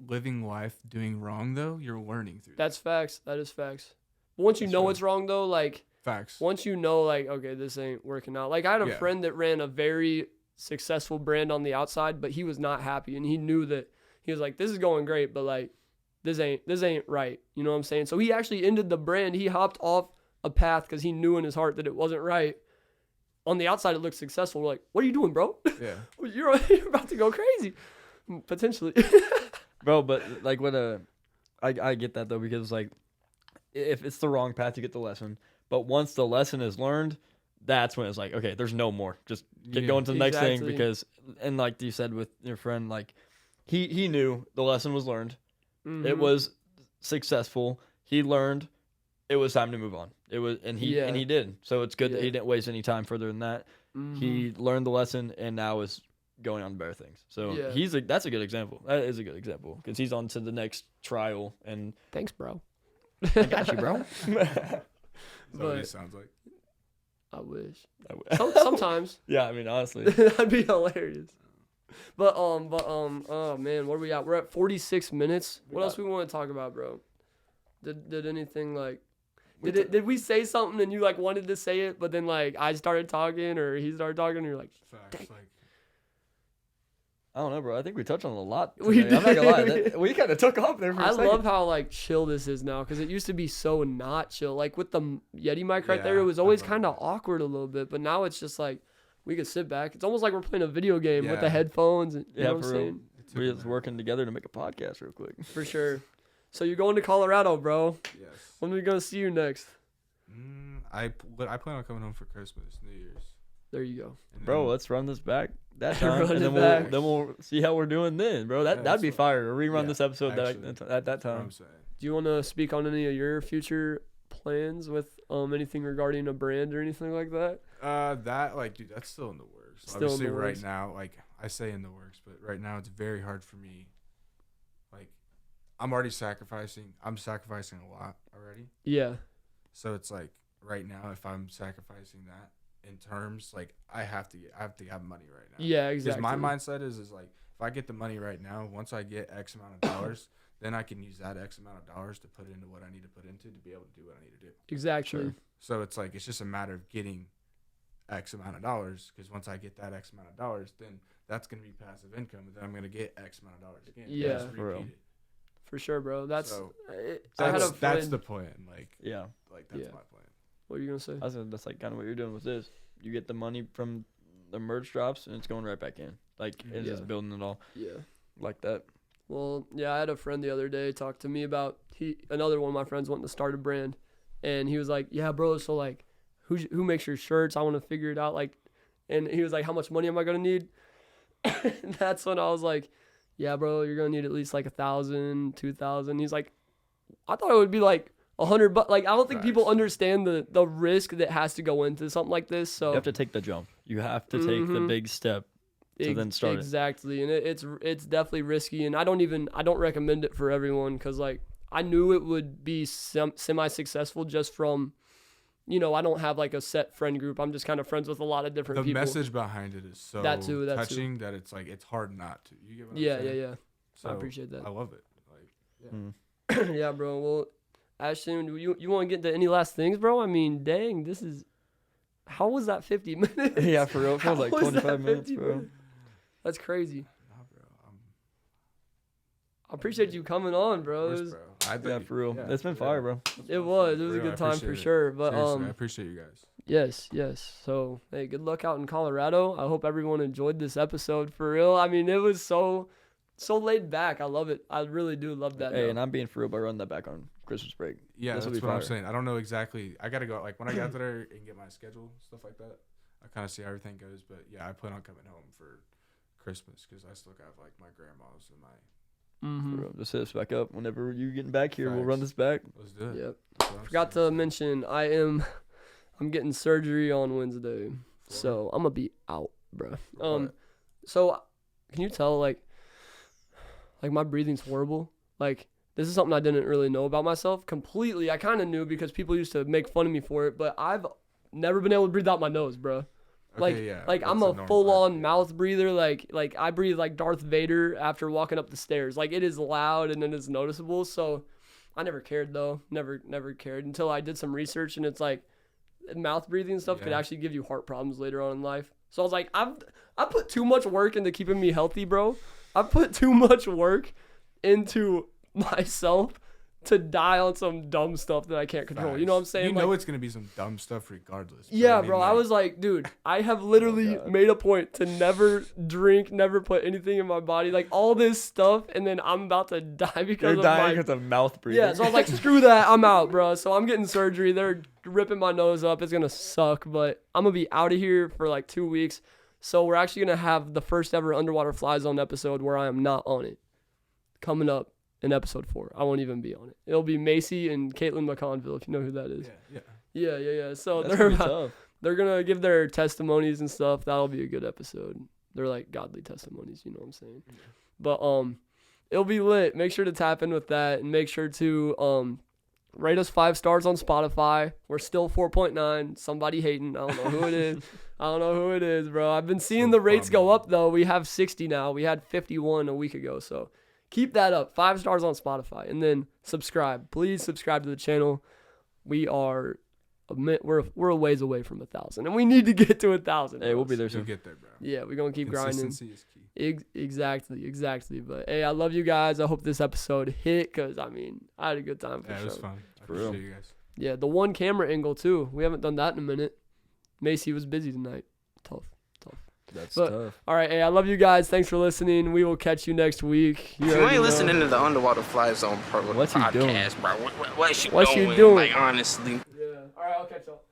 living life doing wrong though, you're learning through.
That's facts. That is facts. But once you know what's wrong though, like
facts.
once you know, like, okay, this ain't working out. Like I had a friend that ran a very successful brand on the outside, but he was not happy, and he knew that. He was like, this is going great, but like this ain't right. You know what I'm saying? So he actually ended the brand. He hopped off a path because he knew in his heart that it wasn't right. On the outside, it looked successful. We're like, what are you doing, bro?
Yeah.
You're about to go crazy, potentially.
Bro, but like I get that though, because like if it's the wrong path, you get the lesson. But once the lesson is learned, that's when it's like, okay, there's no more. Just get going to the next thing, because, and like you said with your friend, like he knew the lesson was learned. It was successful. He learned. It was time to move on. It was, and he did. So it's good that he didn't waste any time further than that. He learned the lesson, and now is going on to better things. So that's a good example. That is a good example, because he's on to the next trial. And
thanks, bro.
I got you, bro.
That's what it sounds like.
I wish. Sometimes.
Yeah, I mean, honestly,
that'd be hilarious. But oh man, where are we at? We're at 46 minutes. What else we want to talk about, bro? Did anything like? Did we say something and you like wanted to say it, but then like I started talking or he started talking and you're like,
facts, like,
I don't know, bro. I think we touched on a lot today.
We did.
I'm not gonna lie. We kind of took off there for a second.
I love how like chill this is now, because it used to be so not chill. Like with the Yeti mic right there, it was always kind of awkward a little bit, but now it's just like we could sit back. It's almost like we're playing a video game with the headphones. And, you know what I'm saying?
We're just working together to make a podcast real quick.
For sure. So you're going to Colorado, bro.
Yes.
When are we going to see you next?
I plan on coming home for Christmas, New Year's.
There you go.
Bro, let's run this back that time,
Run
and
it
then
back.
we'll see how we're doing then, bro. That'd be fire. Rerun this episode
actually,
at that
That's what
time.
I'm saying.
Do you want to speak on any of your future plans with anything regarding a brand or anything like that?
That, like, dude, that's still in the works.
Still in
Obviously,
the works.
right now, like, I say in the works, but right now it's very hard for me. Like, I'm sacrificing a lot already.
Yeah.
So it's like right now, if I'm sacrificing that in terms, like, I have to have money right now.
Yeah, exactly.
Because my mindset is like, if I get the money right now, once I get X amount of dollars, then I can use that X amount of dollars to put into what I need to put into to be able to do what I need to do.
Exactly.
Sure.
So it's like, it's just a matter of getting X amount of dollars, because once I get that X amount of dollars, then that's going to be passive income, and then I'm going to get X amount of dollars again.
Yeah.
Just repeat it.
For sure, bro. That's
the plan. Like,
Yeah.
like that's my plan.
What are you gonna say?
That's like kind of what you're doing with this. You get the money from the merch drops, and it's going right back in. Like, it's just building it all.
Yeah.
Like that.
Well, yeah, I had a friend the other day talk to me about another one of my friends wanting to start a brand, and he was like, "Yeah, bro. So like, who makes your shirts? I want to figure it out." Like, and he was like, "How much money am I gonna need?" And that's when I was like, "Yeah, bro, you're gonna need at least like 1,000, 2,000." He's like, "I thought it would be like $100, but like I don't think people understand the risk that has to go into something like this." So
you have to take the jump. You have to take the big step to then start
exactly, and it's definitely risky, and I don't recommend it for everyone, because like I knew it would be semi-successful just from, you know, I don't have like a set friend group. I'm just kind of friends with a lot of different people.
The message behind it is so touching that it's like it's hard not to. You get what I'm saying?
Yeah.
So
I appreciate that.
I love it. Like,
Yeah, bro. Well, Ashton, you want to get into any last things, bro? I mean, dang, this is. How was that 50 minutes?
Yeah, for real. It feels like 25 minutes, bro.
That's crazy.
Nah, bro.
I appreciate you coming on, bro.
Of course, bro.
Yeah, for real. It's been fire, bro.
It was a
real,
good
I
time for
appreciate it.
sure. But
Seriously, I appreciate you guys.
yes. So hey, good luck out in Colorado. I hope everyone enjoyed this episode for real. I mean, it was so laid back. I love it. I really do love that.
Hey, and I'm being for real by running that back on Christmas break.
Yeah,
This will
that's
be
what I'm
fire.
saying. I don't know exactly. I gotta go. Like when I get there and get my schedule, stuff like that. I kind of see how everything goes. But yeah, I plan on coming home for Christmas because I still have like my grandma's and my.
For real. Just hit us back up whenever you getting back here. We'll run
Facts.
this back.
Let's do it.
Yep.
That's what I'm
Forgot
saying.
to mention I'm getting surgery on Wednesday, so I'm gonna be out, bro.
What?
So can you tell like my breathing's horrible? Like this is something I didn't really know about myself completely. I kind of knew because people used to make fun of me for it, but I've never been able to breathe out my nose, bro.
Okay, yeah,
Like I'm
that's
a
normal
full-on
part.
mouth breather. Like I breathe like Darth Vader after walking up the stairs. Like it is loud and it is noticeable. So I never cared though. Never cared until I did some research and it's like mouth breathing and stuff could
Yeah.
actually give you heart problems later on in life. So I was like, I put too much work into keeping me healthy, bro. I put too much work into myself to die on some dumb stuff that I can't control. You know what I'm saying?
You know
Like,
it's gonna be some dumb stuff regardless. but
yeah,
I mean,
bro. I
like,
was like, dude, I have literally made a point to never drink, never put anything in my body, like all this stuff, and then I'm about to die because
You're
of
dying
my.
because of mouth breathing.
Yeah, so I was like, screw that, I'm out, bro. So I'm getting surgery. They're ripping my nose up. It's gonna suck, but I'm gonna be out of here for like 2 weeks. So we're actually gonna have the first ever Underwater FlyZone episode where I am not on it coming up in episode 4. I won't even be on it. It'll be Macy and Caitlin McConville, if you know who that is. Yeah. So
That's gonna be
they're
tough.
they're gonna give their testimonies and stuff. That'll be a good episode. They're like godly testimonies, you know what I'm saying? But it'll be lit. Make sure to tap in with that and make sure to rate us 5 stars on Spotify. We're still 4.9. Somebody hating. I don't know who it is. Bro. I've been seeing the rates go up though. We have 60 now. We had 51 a week ago. So keep that up. 5 stars on Spotify and then subscribe. Please subscribe to the channel. We're a ways away from 1,000 and we need to get to 1,000.
Hey, we'll be there
You'll
soon.
get there, bro.
Yeah, we're going to keep grinding.
Consistency is key.
Exactly. But hey, I love you guys. I hope this episode hit because, I mean, I had a good time for
Yeah,
sure.
it was fun. I
For real.
appreciate you guys.
Yeah, the one camera angle too. We haven't done that in a minute. Macy was busy tonight. Tough.
That's
But-
tough.
All right, hey, I love you guys. Thanks for listening. We will catch you next week.
You
already
ain't
know.
listening to the Underwater Fly Zone
What's he doing?
podcast, bro. What you
What
doing?
you doing?
Like, honestly.
Yeah. All right, I'll catch y'all.